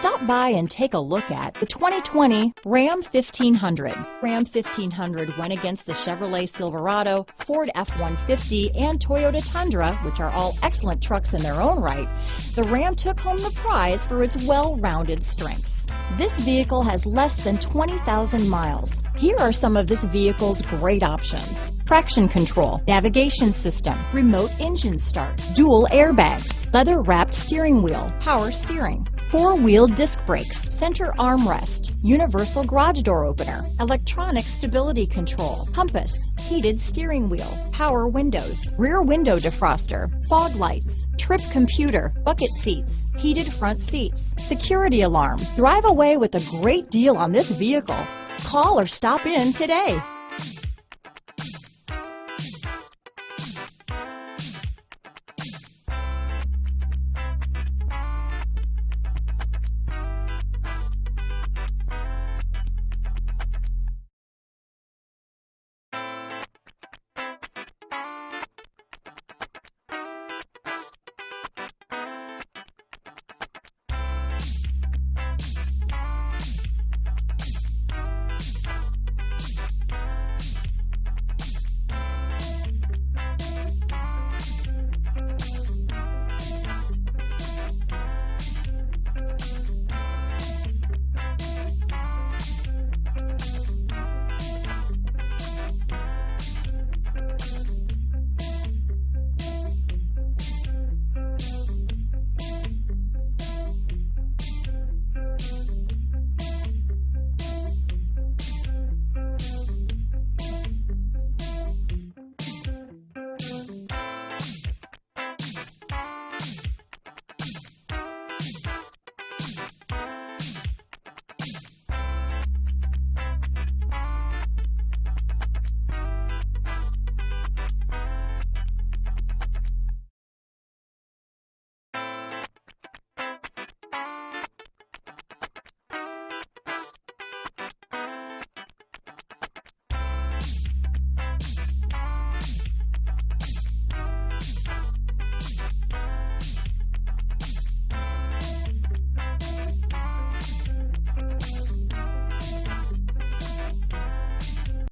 Stop by and take a look at the 2020 Ram 1500. Ram 1500 went against the Chevrolet Silverado, Ford F-150, and Toyota Tundra, which are all excellent trucks in their own right. The Ram took home the prize for its well-rounded strengths. This vehicle has less than 20,000 miles. Here are some of this vehicle's great options: traction control, navigation system, remote engine start, dual airbags, leather-wrapped steering wheel, power steering, four-wheel disc brakes, center armrest, universal garage door opener, electronic stability control, compass, heated steering wheel, power windows, rear window defroster, fog lights, trip computer, bucket seats, heated front seats, security alarm. Drive away with a great deal on this vehicle. Call or stop in today.